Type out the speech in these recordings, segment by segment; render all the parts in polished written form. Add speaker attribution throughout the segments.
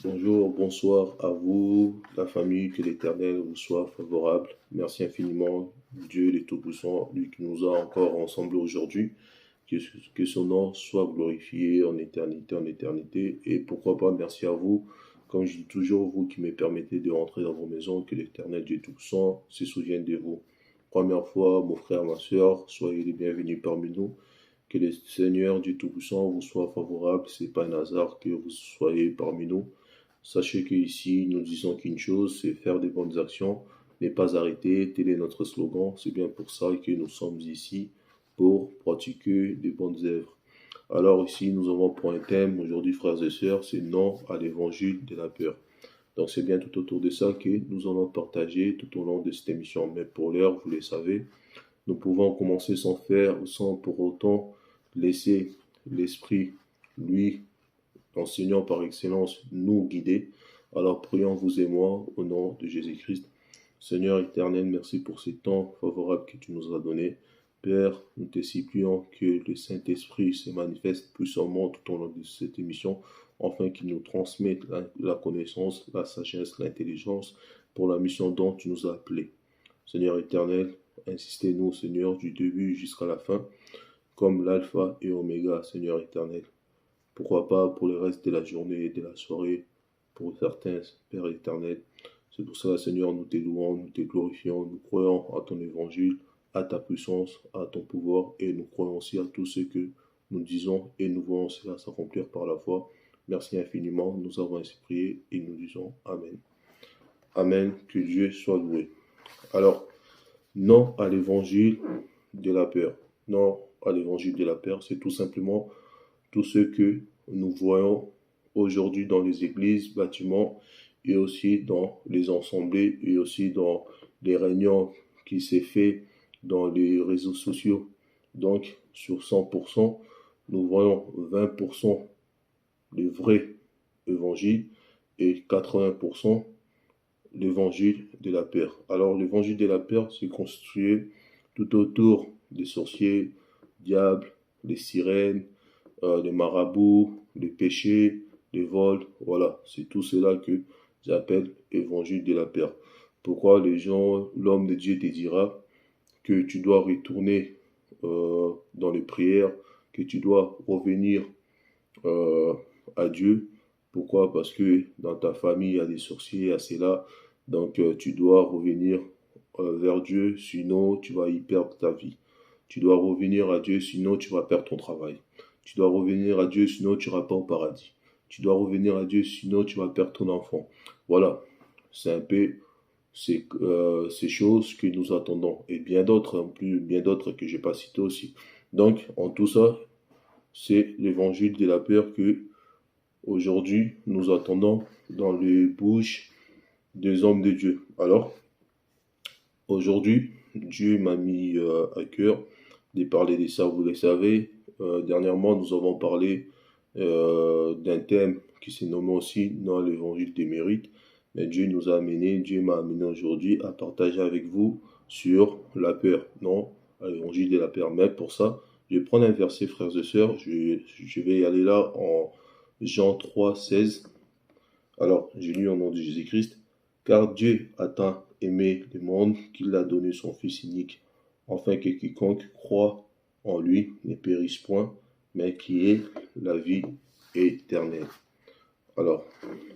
Speaker 1: Bonjour, bonsoir à vous, la famille, que l'Éternel vous soit favorable. Merci infiniment, Dieu le Tout-Puissant, lui qui nous a encore ensemble aujourd'hui. Que son nom soit glorifié en éternité. Et pourquoi pas, merci à vous, comme je dis toujours, vous qui me permettez de rentrer dans vos maisons, que l'Éternel Dieu Tout-Puissant se souvienne de vous. Première fois, mon frère, ma soeur, soyez les bienvenus parmi nous. Que le Seigneur Dieu Tout-Puissant vous soit favorable. C'est pas un hasard que vous soyez parmi nous. Sachez qu'ici, nous disons qu'une chose, c'est faire des bonnes actions, ne pas arrêter, tel est notre slogan. C'est bien pour ça que nous sommes ici, pour pratiquer des bonnes œuvres. Alors ici, nous avons pour un thème, aujourd'hui frères et sœurs, c'est non à l'évangile de la peur. Donc c'est bien tout autour de ça que nous allons partager tout au long de cette émission. Mais pour l'heure, vous le savez, nous pouvons commencer sans faire, sans pour autant laisser l'Esprit, lui, enseignant par excellence, nous guider. Alors prions vous et moi au nom de Jésus-Christ. Seigneur éternel, merci pour ce temps favorable que tu nous as donné. Père, nous te supplions que le Saint-Esprit se manifeste puissamment tout au long de cette émission, afin qu'il nous transmette la connaissance, la sagesse, l'intelligence pour la mission dont tu nous as appelés. Seigneur éternel, insistez-nous, Seigneur, du début jusqu'à la fin, comme l'alpha et oméga, Seigneur éternel. Pourquoi pas pour le reste de la journée et de la soirée, pour certains, Père éternel. C'est pour cela, Seigneur, nous te louons, nous te glorifions, nous croyons à ton évangile, à ta puissance, à ton pouvoir, et nous croyons aussi à tout ce que nous disons, et nous voyons cela s'accomplir par la foi. Merci infiniment, nous avons ainsi prié, et nous disons Amen. Amen, que Dieu soit loué. Alors, non à l'évangile de la peur. Non à l'évangile de la peur, c'est tout simplement tout ce que nous voyons aujourd'hui dans les églises, bâtiments, et aussi dans les assemblées, et aussi dans les réunions qui s'est fait dans les réseaux sociaux. Donc, sur 100%, nous voyons 20% le vrai évangile et 80% l'évangile de la peur. Alors, l'évangile de la peur, c'est construit tout autour des sorciers, diables, les sirènes, les marabouts, les péchés, les vols, voilà, c'est tout cela que j'appelle évangile de la peur. Pourquoi les gens, l'homme de Dieu te dira que tu dois retourner dans les prières, que tu dois revenir euh, à Dieu. Pourquoi? Parce que dans ta famille, il y a des sorciers, il y a cela, donc tu dois revenir vers Dieu, sinon tu vas y perdre ta vie. Tu dois revenir à Dieu, sinon tu vas perdre ton travail. Tu dois revenir à Dieu, sinon tu n'iras pas au paradis. Tu dois revenir à Dieu, sinon tu vas perdre ton enfant. Voilà, c'est un peu ces choses que nous attendons. Et bien d'autres, en plus, bien d'autres que je n'ai pas citées aussi. Donc, en tout ça, c'est l'évangile de la peur que, aujourd'hui, nous attendons dans les bouches des hommes de Dieu. Alors, aujourd'hui, Dieu m'a mis à cœur de parler de ça, vous le savez. Dernièrement, nous avons parlé d'un thème qui s'est nommé aussi dans l'évangile des mérites. Mais Dieu m'a amené aujourd'hui à partager avec vous sur la peur, non, à l'évangile de la peur. Mais pour ça, je vais prendre un verset, frères et sœurs. Je vais y aller là en Jean 3, 16. Alors, j'ai lu au nom de Jésus-Christ. Car Dieu a tant aimé le monde qu'il a donné son Fils unique, afin que quiconque croit en lui ne périsse point, mais qui ait la vie éternelle. Alors,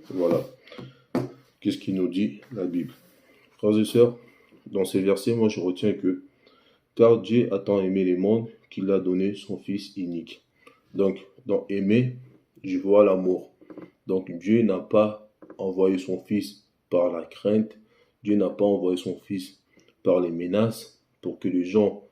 Speaker 1: voilà. Qu'est-ce qu'il nous dit la Bible? Frères et sœurs, dans ces versets, moi je retiens que car Dieu a tant aimé le monde qu'il a donné son Fils unique. Donc, dans aimer, je vois l'amour. Donc, Dieu n'a pas envoyé son Fils par la crainte. Dieu n'a pas envoyé son Fils par les menaces pour que les gens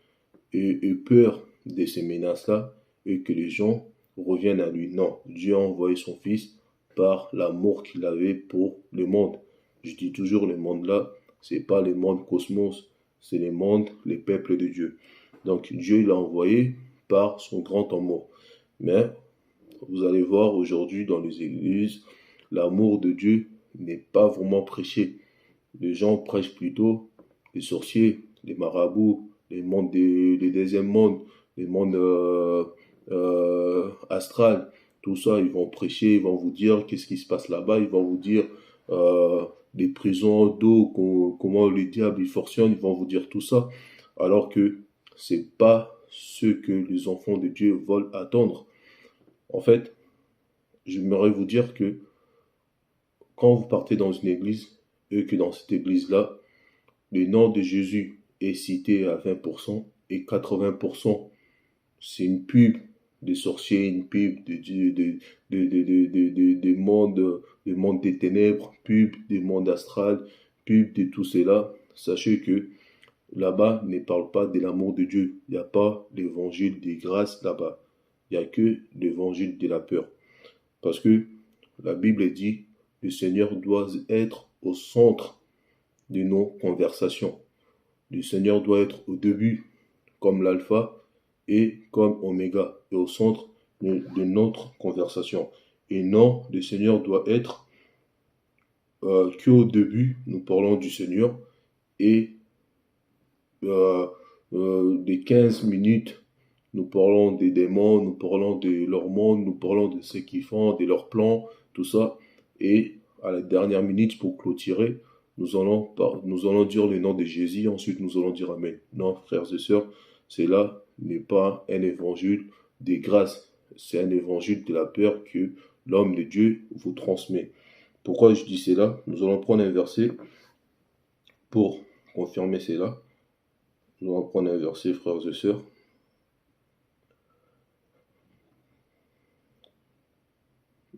Speaker 1: aient peur de ces menaces-là et que les gens reviennent à lui. Non, Dieu a envoyé son Fils par l'amour qu'il avait pour le monde. Je dis toujours le monde là, c'est pas le monde cosmos, c'est le monde, les peuples de Dieu. Donc Dieu l'a envoyé par son grand amour. Mais vous allez voir aujourd'hui dans les églises, l'amour de Dieu n'est pas vraiment prêché. Les gens prêchent plutôt les sorciers, les marabouts, les deuxièmes mondes, les mondes astral. tout ça, ils vont prêcher, ils vont vous dire qu'est-ce qui se passe là-bas, ils vont vous dire les prisons d'eau, comment le diable il fonctionne, ils vont vous dire tout ça, alors que c'est pas ce que les enfants de Dieu veulent attendre. En fait, j'aimerais vous dire que quand vous partez dans une église, et que dans cette église-là, le nom de Jésus est cité à 20% et 80%, c'est une pub des sorciers, une pub des mondes des ténèbres, pub des mondes astrales, pub de tout cela. Sachez que là-bas ne parle pas de l'amour de Dieu. Il n'y a pas l'évangile des grâces là-bas. Il n'y a que l'évangile de la peur. Parce que la Bible dit, le Seigneur doit être au centre de nos conversations. Le Seigneur doit être au début, comme l'alpha, et comme oméga, et au centre de notre conversation. Et non, le Seigneur doit être qu'au début, nous parlons du Seigneur, et des 15 minutes, nous parlons des démons, nous parlons de leur monde, nous parlons de ce qu'ils font, de leurs plans, tout ça. Et à la dernière minute, pour clôturer, nous allons dire le nom de Jésus, ensuite nous allons dire Amen. Non, frères et sœurs, cela n'est pas un évangile des grâces, c'est un évangile de la peur que l'homme de Dieu vous transmet. Pourquoi je dis cela? Nous allons prendre un verset pour confirmer cela. Nous allons prendre un verset, frères et sœurs.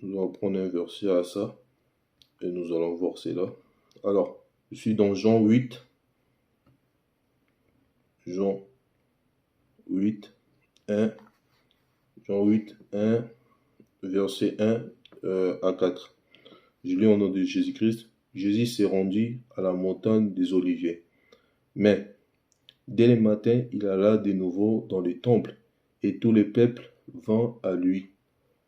Speaker 1: Nous allons prendre un verset à ça et nous allons voir cela. Alors, je suis dans Jean 8. Jean 8, 1. Jean 8, 1, verset 1 à 4. Je lis au nom de Jésus-Christ. Jésus s'est rendu à la montagne des Oliviers. Mais, dès le matin, il alla de nouveau dans le temple, et tout le peuple vint à lui.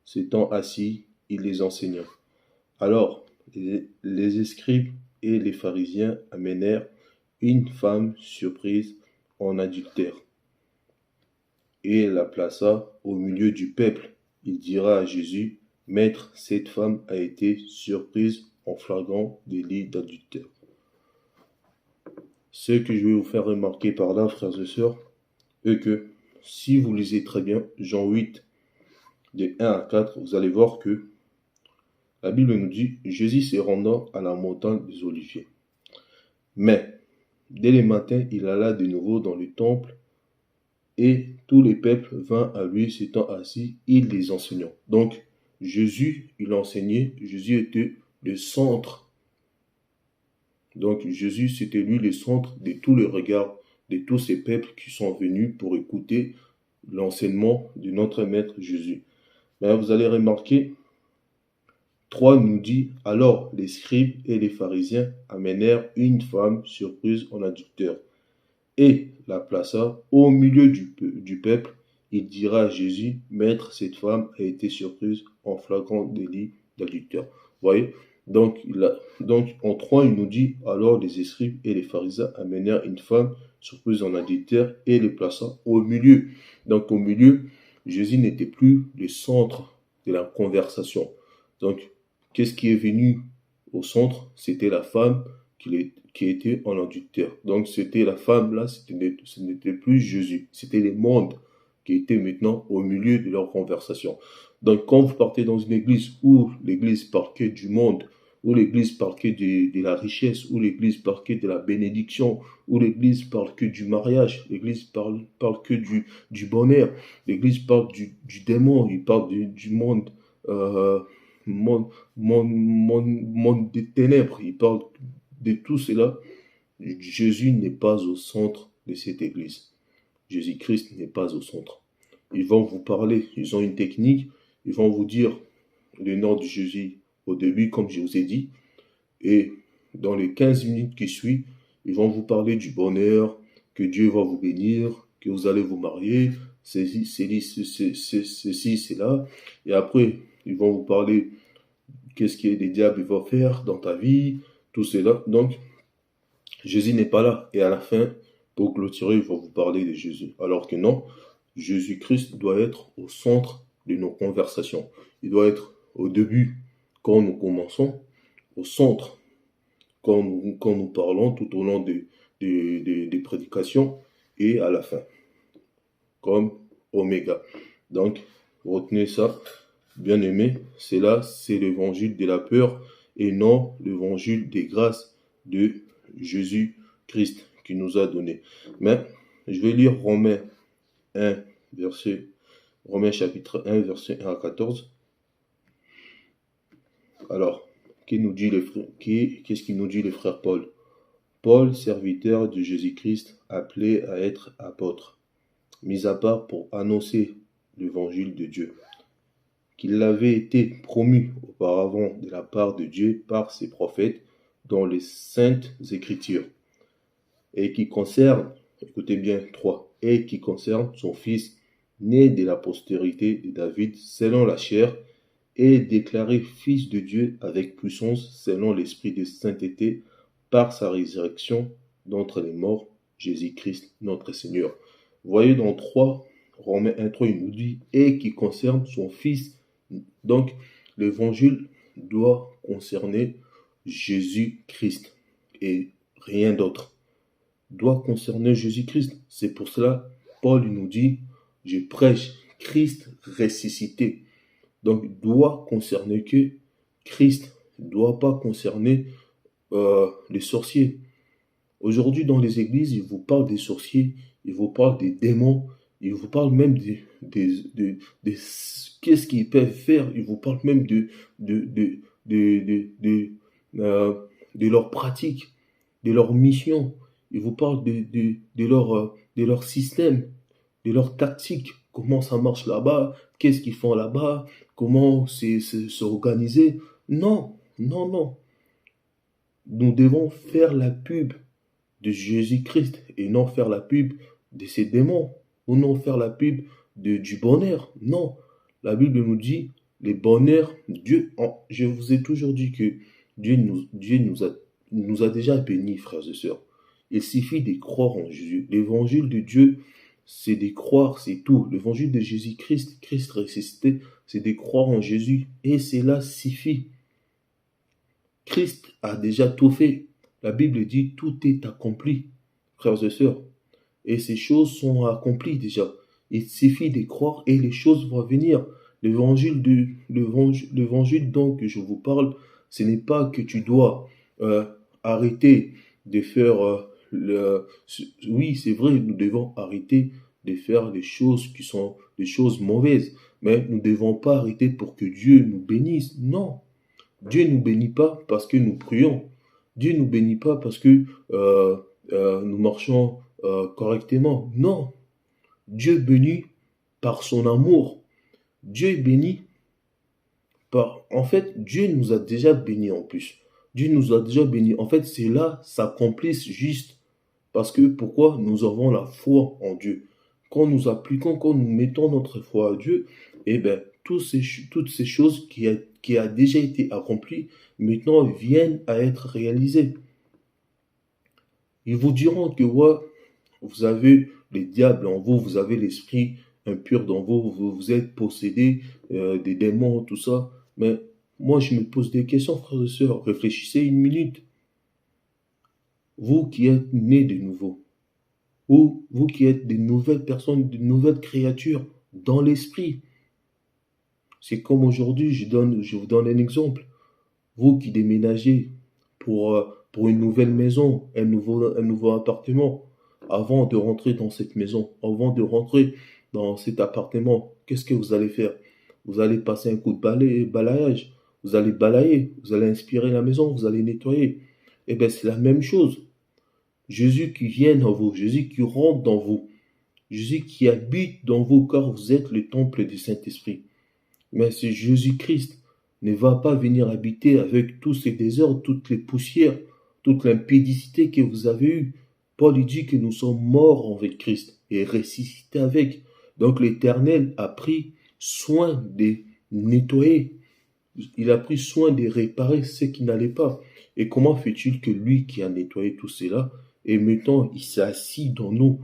Speaker 1: S'étant assis, il les enseigna. Alors, les scribes et les pharisiens amenèrent une femme surprise en adultère et la plaça au milieu du peuple. Il dira à Jésus, Maître, cette femme a été surprise en flagrant délit d'adultère. Ce que je vais vous faire remarquer par là, frères et sœurs, est que si vous lisez très bien Jean 8, de 1 à 4, vous allez voir que la Bible nous dit, Jésus se rendant à la montagne des Oliviers. Mais, dès le matin, il alla de nouveau dans le temple, et tous les peuples vinrent à lui, s'étant assis, il les enseignait. Donc, Jésus, il enseignait, Jésus était le centre. Donc, Jésus, c'était lui le centre de tous les regards, de tous ces peuples qui sont venus pour écouter l'enseignement de notre Maître Jésus. Mais vous allez remarquer, 3 nous dit, alors les scribes et les pharisiens amenèrent une femme surprise en adultère et la plaça au milieu du peuple. Il dira à Jésus, Maître, cette femme a été surprise en flagrant délit d'adultère. Vous voyez? Donc, en 3, il nous dit, alors les scribes et les pharisiens amenèrent une femme surprise en adultère et les plaça au milieu. Donc, au milieu, Jésus n'était plus le centre de la conversation. Donc, qu'est-ce qui est venu au centre? C'était la femme qui était en adultère. Donc, c'était la femme là, ce n'était plus Jésus. C'était les mondes qui étaient maintenant au milieu de leur conversation. Donc, quand vous partez dans une église où l'église parle que du monde, où l'église parle que de la richesse, où l'église parle que de la bénédiction, où l'église parle que du mariage, l'église parle que du bonheur, l'église parle du démon, il parle du monde, monde des ténèbres, il parle de tout cela. Jésus n'est pas au centre de cette église. Jésus-Christ n'est pas au centre. Ils vont vous parler, ils ont une technique, ils vont vous dire le nom de Jésus au début, comme je vous ai dit, et dans les 15 minutes qui suivent, ils vont vous parler du bonheur, que Dieu va vous bénir, que vous allez vous marier, ceci, cela, et après, ils vont vous parler qu'est-ce que les diables vont faire dans ta vie, tout cela. Donc, Jésus n'est pas là. Et à la fin, pour clôturer, ils vont vous parler de Jésus. Alors que non, Jésus-Christ doit être au centre de nos conversations. Il doit être au début, quand nous commençons, au centre, quand nous parlons tout au long des prédications, et à la fin, comme oméga. Donc, retenez ça, bien aimé, c'est l'évangile de la peur et non l'évangile des grâces de Jésus-Christ qui nous a donné. Mais je vais lire Romains chapitre 1, verset 1 à 14. Alors, qu'est-ce qu'il nous dit le frère Paul? Paul, serviteur de Jésus-Christ, appelé à être apôtre, mis à part pour annoncer l'évangile de Dieu, qu'il avait été promu auparavant de la part de Dieu par ses prophètes dans les saintes écritures, et qui concerne, écoutez bien, 3, et qui concerne son fils, né de la postérité de David selon la chair, et déclaré fils de Dieu avec puissance selon l'esprit de sainteté par sa résurrection d'entre les morts, Jésus-Christ notre Seigneur. Vous voyez dans 3, Romains 1, 3, il nous dit, et qui concerne son fils. Donc, l'évangile doit concerner Jésus-Christ et rien d'autre. Doit concerner Jésus-Christ. C'est pour cela, Paul nous dit, je prêche Christ ressuscité. Donc, doit concerner que Christ, ne doit pas concerner les sorciers. Aujourd'hui, dans les églises, ils vous parlent des sorciers, ils vous parlent des démons, ils vous parlent même de qu'est-ce qu'ils peuvent faire, ils vous parlent même de leur pratique, de leur mission, ils vous parlent de leur système, de leur tactique, comment ça marche là-bas, qu'est-ce qu'ils font là-bas, comment s'organiser. Non, non, non. Nous devons faire la pub de Jésus-Christ et non faire la pub de ces démons ou non faire la pub du bonheur. Non, la Bible nous dit les bonheurs, je vous ai toujours dit que Dieu nous a déjà bénis, frères et sœurs. Il suffit de croire en Jésus. L'évangile de Dieu, c'est de croire, c'est tout. L'évangile de Jésus-Christ, Christ ressuscité, c'est de croire en Jésus et cela suffit. Christ a déjà tout fait. La Bible dit tout est accompli, frères et sœurs. Et ces choses sont accomplies déjà. Il suffit de croire et les choses vont venir. L'évangile donc que je vous parle, ce n'est pas que tu dois arrêter de faire oui, c'est vrai, nous devons arrêter de faire des choses qui sont des choses mauvaises. Mais nous ne devons pas arrêter pour que Dieu nous bénisse. Non. Dieu ne nous bénit pas parce que nous prions. Dieu ne nous bénit pas parce que nous marchons correctement. Non. Dieu bénit par son amour. Dieu est béni par... En fait, Dieu nous a déjà bénis en plus. Dieu nous a déjà bénis. En fait, c'est là, s'accomplisse juste. Parce que pourquoi? Nous avons la foi en Dieu. Quand nous appliquons, quand nous mettons notre foi à Dieu, eh bien, toutes ces choses qui a déjà été accomplies, maintenant viennent à être réalisées. Ils vous diront que ouais, vous avez les diables en vous, vous avez l'esprit impur dans vous, vous êtes possédés des démons, tout ça. Mais moi, je me pose des questions, frères et sœurs. Réfléchissez une minute. Vous qui êtes nés de nouveau, ou vous qui êtes des nouvelles personnes, de nouvelles créatures dans l'esprit. C'est comme aujourd'hui, je vous donne un exemple. Vous qui déménagez pour une nouvelle maison, un nouveau appartement, avant de rentrer dans cette maison, avant de rentrer dans cet appartement, qu'est-ce que vous allez faire? Vous allez passer un coup de balayage, vous allez balayer, vous allez inspirer la maison, vous allez nettoyer. Eh bien, c'est la même chose. Jésus qui vient dans vous, Jésus qui rentre dans vous, Jésus qui habite dans vous, car vous êtes le temple du Saint-Esprit. Mais ce Jésus-Christ ne va pas venir habiter avec tous ces désordres, toutes les poussières, toute l'impédicité que vous avez eue. Paul dit que nous sommes morts avec Christ et ressuscités avec. Donc l'Éternel a pris soin de nettoyer. Il a pris soin de réparer ce qui n'allait pas. Et comment fait-il que lui qui a nettoyé tout cela, et maintenant il s'est assis dans nous,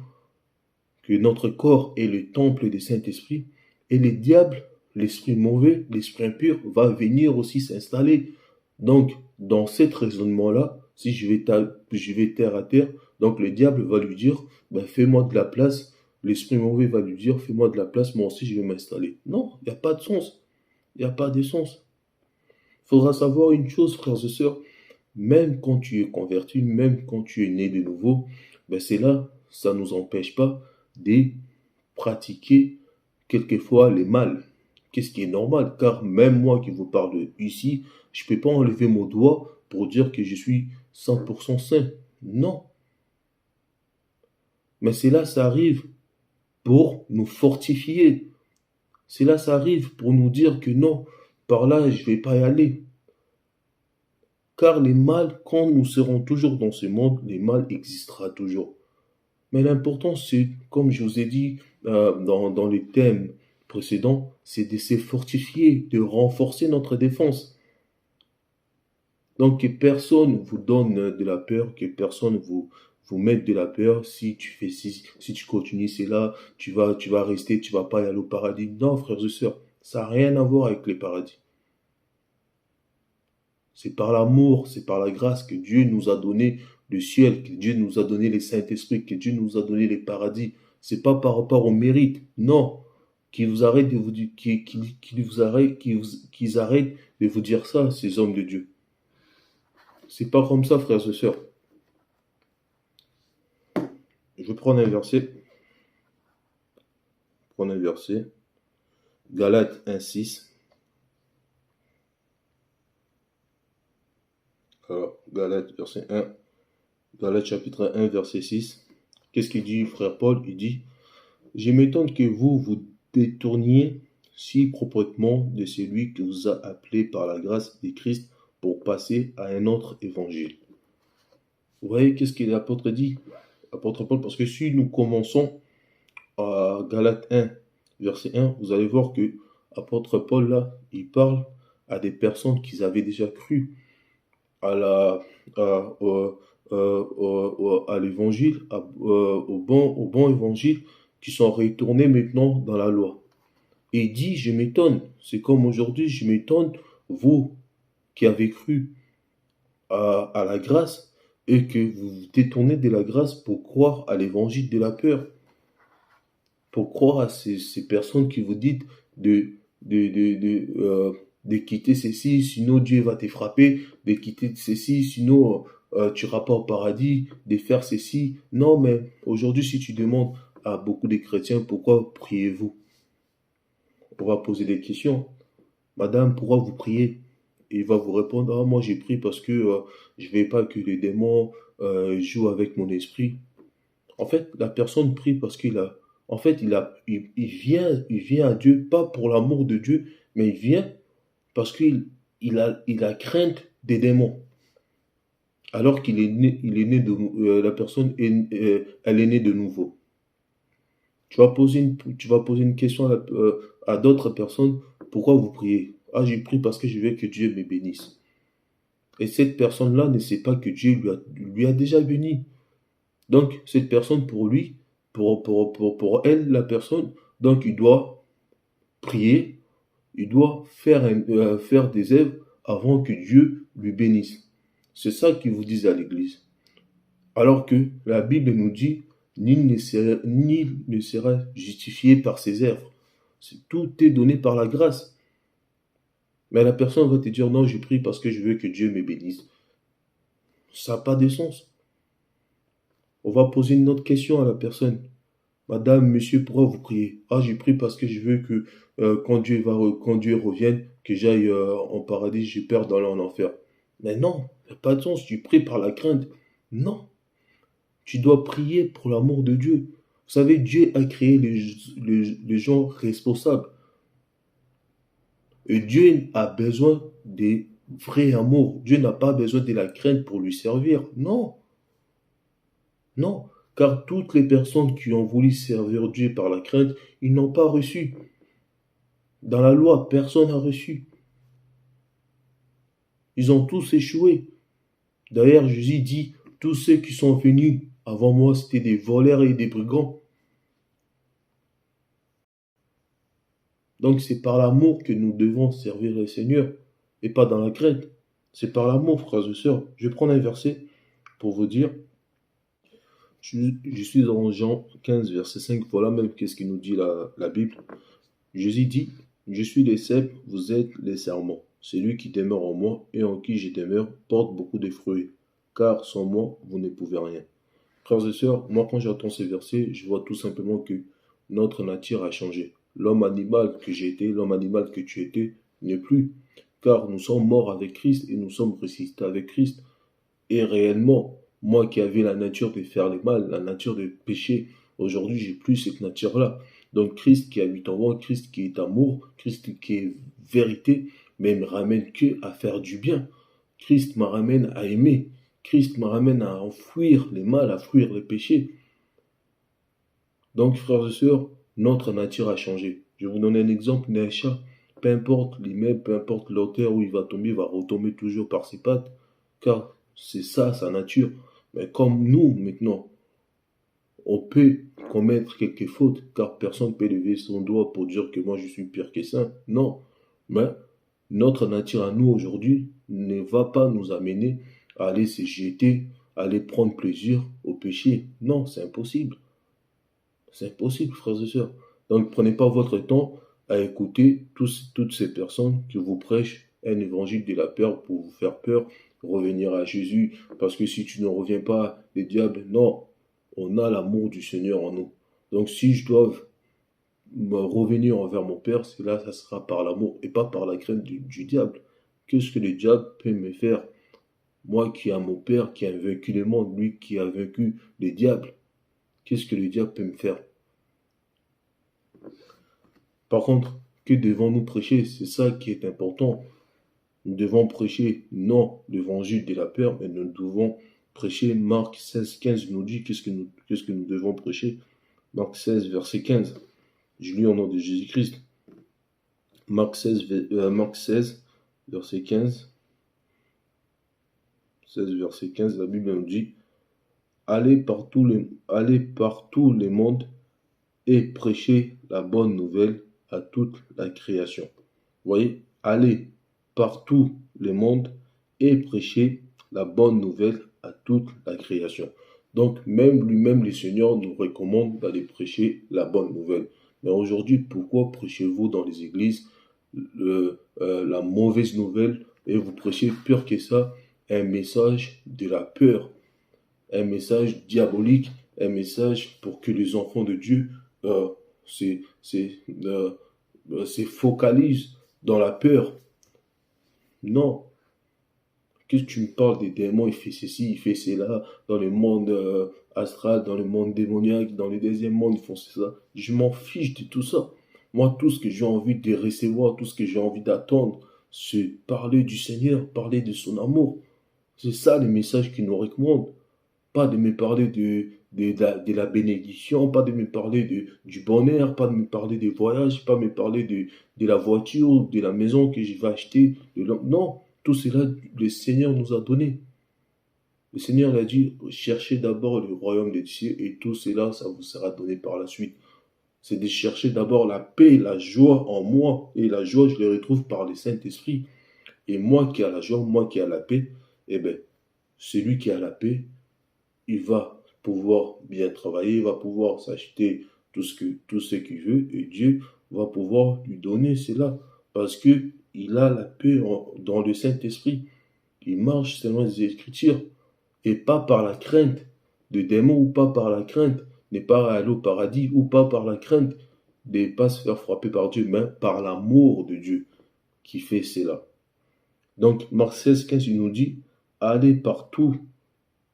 Speaker 1: que notre corps est le temple du Saint-Esprit, et les diables l'esprit mauvais, l'esprit impur va venir aussi s'installer. Donc, dans cet raisonnement-là, si je vais terre à terre, donc le diable va lui dire, ben, fais-moi de la place. L'esprit mauvais va lui dire, fais-moi de la place, moi aussi je vais m'installer. Non, il n'y a pas de sens. Il n'y a pas de sens. Il faudra savoir une chose, frères et sœurs, même quand tu es converti, même quand tu es né de nouveau, ben c'est là, ça ne nous empêche pas de pratiquer quelquefois les mal. Qu'est-ce qui est normal, car même moi qui vous parle ici, je ne peux pas enlever mon doigt pour dire que je suis 100% saint. Non. Mais c'est là, ça arrive pour nous fortifier. C'est là, ça arrive pour nous dire que non, par là, je ne vais pas y aller. Car les mal, quand nous serons toujours dans ce monde, les mal existera toujours. Mais l'important, c'est, comme je vous ai dit dans les thèmes précédents, c'est de se fortifier, de renforcer notre défense. Donc que personne vous donne de la peur, que personne vous mette de la peur. Si tu fais si tu continues, c'est là, tu vas rester, tu vas pas y aller au paradis. Non, frères et sœurs, ça n'a rien à voir avec les paradis. C'est par l'amour, c'est par la grâce que Dieu nous a donné le ciel, que Dieu nous a donné les Saint-Esprit, que Dieu nous a donné les paradis. C'est pas par rapport au mérite. Non. Qu'ils vous arrêtent de vous dire, qu'ils arrêtent de vous dire ça, ces hommes de Dieu. C'est pas comme ça, frères et sœurs. Je vais prendre un verset. Prendre un verset. Galates 1,6. Alors, Galates, verset 1. Galates chapitre 1, verset 6. Qu'est-ce qu'il dit, frère Paul? Il dit, je m'étonne que vous vous détourniez si proprement de celui qui vous a appelé par la grâce de Christ pour passer à un autre évangile. Vous voyez qu'est-ce que l'apôtre dit? Apôtre Paul, parce que si nous commençons à Galates 1, verset 1, vous allez voir que apôtre Paul, là, il parle à des personnes qui avaient déjà cru à l'évangile, au bon évangile, qui sont retournés maintenant dans la loi. Et il dit, je m'étonne, c'est comme aujourd'hui, je m'étonne, vous qui avez cru à la grâce et que vous vous détournez de la grâce pour croire à l'évangile de la peur, pour croire à ces personnes qui vous disent de quitter ceci, sinon Dieu va te frapper, de quitter ceci, sinon tu n'iras pas au paradis, de faire ceci. Non, mais aujourd'hui, si tu demandes à beaucoup de chrétiens, pourquoi priez-vous? On va poser des questions. Madame, pourquoi vous priez? Et il va vous répondre, ah, moi j'ai prié parce que je ne veux pas que les démons jouent avec mon esprit. En fait, la personne prie parce en fait, il vient à Dieu, pas pour l'amour de Dieu, mais il vient parce il a crainte des démons. Alors qu'il est né, la personne elle est née de nouveau. Tu vas poser une question à d'autres personnes. Pourquoi vous priez? Ah, j'ai prié parce que je veux que Dieu me bénisse. Et cette personne-là ne sait pas que Dieu lui a déjà béni. Donc, cette personne, pour lui, pour elle, la personne, donc il doit prier, il doit faire des œuvres avant que Dieu lui bénisse. C'est ça qu'ils vous disent à l'église. Alors que la Bible nous dit, nul ne sera justifié par ses œuvres. Tout est donné par la grâce. Mais la personne va te dire, non, je prie parce que je veux que Dieu me bénisse. Ça n'a pas de sens. On va poser une autre question à la personne. Madame, monsieur, pourquoi vous priez? Ah, j'ai prié parce que je veux que quand Dieu revienne, que j'aille en paradis, j'ai peur d'aller en enfer. Mais non, il n'y a pas de sens, tu pries par la crainte. Non, tu dois prier pour l'amour de Dieu. Vous savez, Dieu a créé les gens responsables. Et Dieu a besoin des vrais amours. Dieu n'a pas besoin de la crainte pour lui servir. Non, non. Car toutes les personnes qui ont voulu servir Dieu par la crainte, ils n'ont pas reçu. Dans la loi, personne n'a reçu. Ils ont tous échoué. D'ailleurs, Jésus dit, tous ceux qui sont venus avant moi, c'était des voleurs et des brigands. Donc c'est par l'amour que nous devons servir le Seigneur et pas dans la crainte. C'est par l'amour, frères et sœurs. Je vais prendre un verset pour vous dire. Je suis dans Jean 15, verset 5. Voilà même qu'est-ce qu'il nous dit la Bible. Jésus dit, je suis les cèpes, vous êtes les serments. Celui qui demeure en moi et en qui je demeure porte beaucoup de fruits, car sans moi, vous ne pouvez rien. Frères et sœurs, moi quand j'entends ces versets, je vois tout simplement que notre nature a changé. L'homme animal que j'ai été, l'homme animal que tu étais, n'est plus. Car nous sommes morts avec Christ et nous sommes ressuscités avec Christ. Et réellement, moi qui avais la nature de faire le mal, la nature de pécher, aujourd'hui j'ai plus cette nature-là. Donc Christ qui habite en moi, Christ qui est amour, Christ qui est vérité, mais me ramène que à faire du bien. Christ me ramène à aimer. Christ me ramène à enfouir les mal, à fuir les péchés. Donc frères et sœurs, notre nature a changé. Je vais vous donner un exemple d'un chat. Peu importe l'immeuble, peu importe l'auteur où il va retomber toujours par ses pattes, car c'est ça sa nature. Mais comme nous, maintenant, on peut commettre quelques fautes, car personne ne peut lever son doigt pour dire que moi je suis pire que ça. Non. Mais notre nature à nous aujourd'hui ne va pas nous amener à aller se jeter, à aller prendre plaisir au péché. Non, c'est impossible. C'est impossible, frères et sœurs. Donc, prenez pas votre temps à écouter toutes ces personnes qui vous prêchent un évangile de la peur pour vous faire peur, revenir à Jésus, parce que si tu ne reviens pas, les diables, non, on a l'amour du Seigneur en nous. Donc, si je dois me revenir envers mon Père, c'est là, ça sera par l'amour et pas par la crainte du diable. Qu'est-ce que le diable peut me faire? Moi qui a mon Père, qui a vaincu le monde, lui qui a vaincu les diables, qu'est-ce que le diable peut me faire? Par contre, que devons-nous prêcher? C'est ça qui est important. Nous devons prêcher non l'évangile de la peur, mais nous devons prêcher. Marc 16, 15 nous dit qu'est-ce que nous devons prêcher. Marc 16, verset 15. Je lis au nom de Jésus-Christ. Marc 16, verset 15. 16, verset 15, la Bible nous dit allez par tous les mondes et prêchez la bonne nouvelle à toute la création. Vous voyez, allez par tous les mondes et prêchez la bonne nouvelle à toute la création. Donc, même lui-même, le Seigneur nous recommande d'aller prêcher la bonne nouvelle. Mais aujourd'hui, pourquoi prêchez-vous dans les églises la mauvaise nouvelle et vous prêchez pire que ça, un message de la peur, un message diabolique, un message pour que les enfants de Dieu se focalisent dans la peur. Non. Qu'est-ce que tu me parles des démons, il fait ceci, il fait cela, dans le monde astral, dans le monde démoniaque, dans les deuxièmes mondes, ils font ça. Je m'en fiche de tout ça. Moi, tout ce que j'ai envie de recevoir, tout ce que j'ai envie d'attendre, c'est parler du Seigneur, parler de son amour. C'est ça le message qu'il nous recommande. Pas de me parler de la bénédiction, pas de me parler du bonheur, pas de me parler des voyages, pas de me parler de la voiture, de la maison que je vais acheter. Non, tout cela, le Seigneur nous a donné. Le Seigneur a dit, cherchez d'abord le royaume des cieux et tout cela, ça vous sera donné par la suite. C'est de chercher d'abord la paix, la joie en moi. Et la joie, je le retrouve par le Saint-Esprit. Et moi qui a la joie, moi qui a la paix, eh bien, celui qui a la paix, il va pouvoir bien travailler, il va pouvoir s'acheter tout ce qu'il veut et Dieu va pouvoir lui donner cela parce que il a la paix dans le Saint-Esprit. Il marche selon les Écritures et pas par la crainte de démons ou pas par la crainte de ne pas aller au paradis ou pas par la crainte de ne pas se faire frapper par Dieu, mais par l'amour de Dieu qui fait cela. Donc Marc 16, 15, il nous dit, allez partout,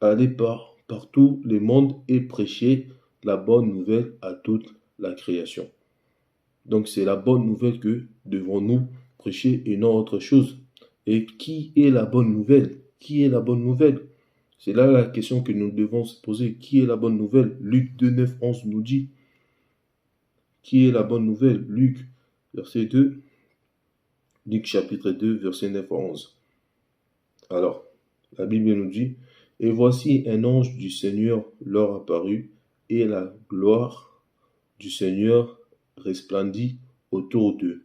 Speaker 1: allez par tous les mondes et prêcher la bonne nouvelle à toute la création. Donc c'est la bonne nouvelle que devons-nous prêcher et non autre chose. Et qui est la bonne nouvelle? Qui est la bonne nouvelle? C'est là la question que nous devons se poser. Qui est la bonne nouvelle? Luc 2, 9, 11 nous dit. Qui est la bonne nouvelle? Luc, verset 2. Luc chapitre 2, verset 9 à 11. Alors, la Bible nous dit, et voici un ange du Seigneur leur apparut, et la gloire du Seigneur resplendit autour d'eux.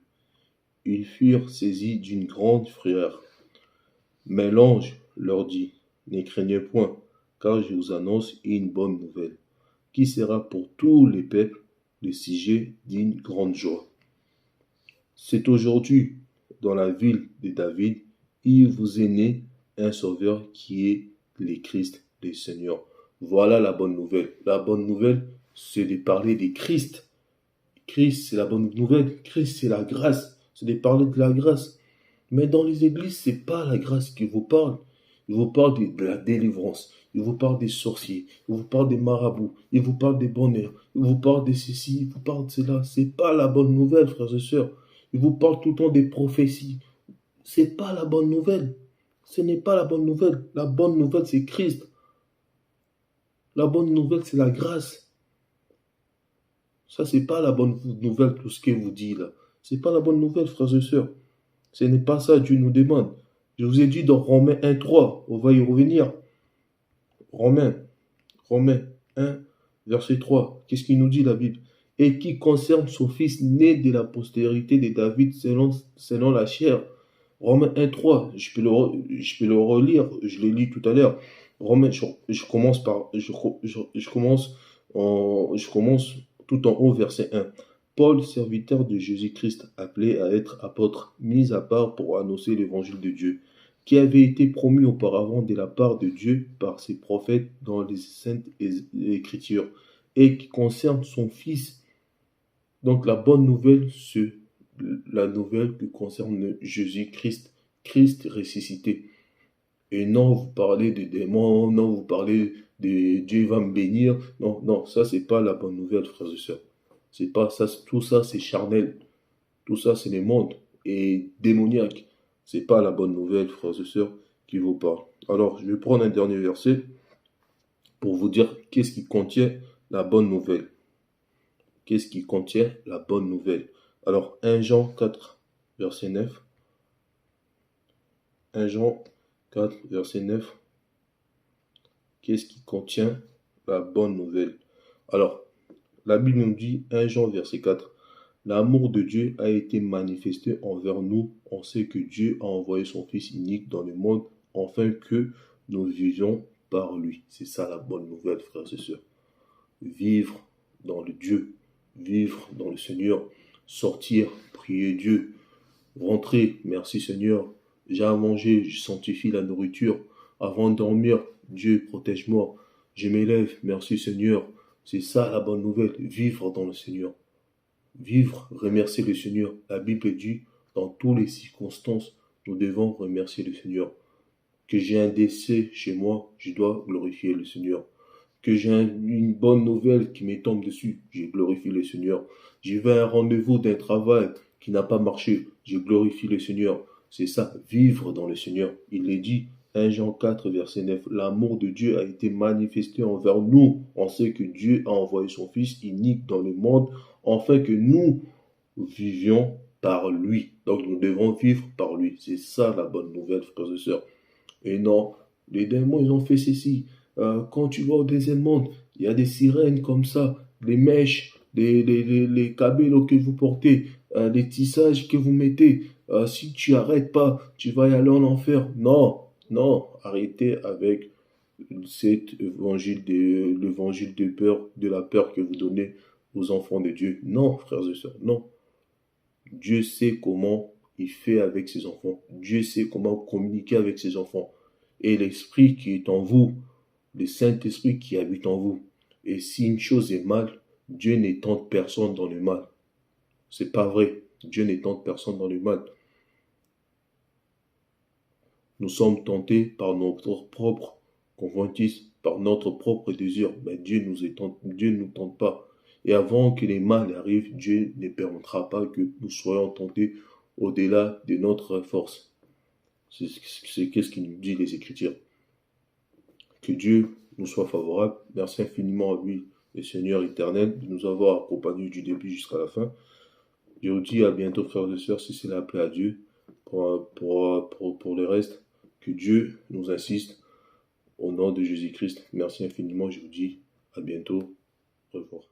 Speaker 1: Ils furent saisis d'une grande frayeur. Mais l'ange leur dit, ne craignez point, car je vous annonce une bonne nouvelle, qui sera pour tous les peuples le sujet d'une grande joie. C'est aujourd'hui, dans la ville de David, il vous est né un sauveur qui est le Christ, le Seigneur. Voilà la bonne nouvelle. La bonne nouvelle, c'est de parler de Christ. Christ, c'est la bonne nouvelle. Christ, c'est la grâce. C'est de parler de la grâce. Mais dans les églises, c'est pas la grâce qui vous parle. Il vous parle de la délivrance. Il vous parle des sorciers. Il vous parle des marabouts. Il vous parle des bonheurs. Il vous parle de ceci. Il vous parle de cela. C'est pas la bonne nouvelle, frères et sœurs. Il vous parle tout le temps des prophéties. C'est pas la bonne nouvelle. Ce n'est pas la bonne nouvelle. La bonne nouvelle, c'est Christ. La bonne nouvelle, c'est la grâce. Ça, c'est pas la bonne nouvelle, tout ce qu'il vous dit là. C'est pas la bonne nouvelle, frères et sœurs. Ce n'est pas ça, Dieu nous demande. Je vous ai dit dans Romains 1,3, on va y revenir. Romains 1, verset 3. Qu'est-ce qu'il nous dit la Bible? Et qui concerne son fils né de la postérité de David selon la chair. Romains 1,3. Je peux le relire, je l'ai lu tout à l'heure. Romains, je commence tout en haut, verset 1. Paul, serviteur de Jésus-Christ, appelé à être apôtre, mis à part pour annoncer l'évangile de Dieu, qui avait été promu auparavant de la part de Dieu par ses prophètes dans les saintes écritures, et qui concerne son Fils. Donc la bonne nouvelle, c'est la nouvelle qui concerne Jésus-Christ, Christ ressuscité. Et non, vous parlez des démons, non, vous parlez de Dieu va me bénir. Non, non, ça c'est pas la bonne nouvelle, frères et sœurs. C'est pas ça, tout ça c'est charnel. Tout ça c'est le monde et démoniaque. C'est pas la bonne nouvelle, frères et sœurs, qui vous parle. Alors, je vais prendre un dernier verset pour vous dire qu'est-ce qui contient la bonne nouvelle. Qu'est-ce qui contient la bonne nouvelle? Alors, 1 Jean 4, verset 9. 1 Jean 4, verset 9. Qu'est-ce qui contient la bonne nouvelle? Alors, la Bible nous dit, 1 Jean, verset 4, l'amour de Dieu a été manifesté envers nous. On sait que Dieu a envoyé son Fils unique dans le monde afin que nous vivions par lui. C'est ça la bonne nouvelle, frères et sœurs. Vivre dans le Dieu, vivre dans le Seigneur, sortir, prier Dieu, rentrer, merci Seigneur, j'ai à manger, je sanctifie la nourriture. Avant de dormir, Dieu protège-moi. Je m'élève, merci Seigneur. C'est ça la bonne nouvelle, vivre dans le Seigneur. Vivre, remercier le Seigneur. La Bible dit, dans toutes les circonstances, nous devons remercier le Seigneur. Que j'ai un décès chez moi, je dois glorifier le Seigneur. Que j'ai une bonne nouvelle qui me tombe dessus, je glorifie le Seigneur. J'ai vais à un rendez-vous d'un travail qui n'a pas marché, je glorifie le Seigneur. C'est ça, vivre dans le Seigneur. Il est dit, 1 Jean 4, verset 9, l'amour de Dieu a été manifesté envers nous. On sait que Dieu a envoyé son Fils unique dans le monde, afin que nous vivions par lui. Donc nous devons vivre par lui. C'est ça la bonne nouvelle, frères et sœurs. Et non, les démons, ils ont fait ceci. Quand tu vas au deuxième monde, il y a des sirènes comme ça, des mèches, les cabellos que vous portez, les tissages que vous mettez. Si tu arrêtes pas, tu vas y aller en enfer. Non, non, arrêtez avec cet évangile l'évangile de peur, de la peur que vous donnez aux enfants de Dieu. Non, frères et sœurs, non. Dieu sait comment il fait avec ses enfants. Dieu sait comment communiquer avec ses enfants. Et l'Esprit qui est en vous, le Saint-Esprit qui habite en vous. Et si une chose est mal, Dieu ne tente personne dans le mal. C'est pas vrai. Dieu ne tente personne dans le mal. Nous sommes tentés par notre propre convoitise, par notre propre désir. Mais Dieu ne nous tente pas. Et avant que les mal arrivent, Dieu ne permettra pas que nous soyons tentés au-delà de notre force. C'est qu'est-ce qu'il nous dit les Écritures. Que Dieu nous soit favorable. Merci infiniment à lui, le Seigneur éternel, de nous avoir accompagnés du début jusqu'à la fin. Je vous dis à bientôt, frères et sœurs, si c'est la paix à Dieu. Pour le reste, que Dieu nous assiste. Au nom de Jésus-Christ, merci infiniment. Je vous dis à bientôt. Au revoir.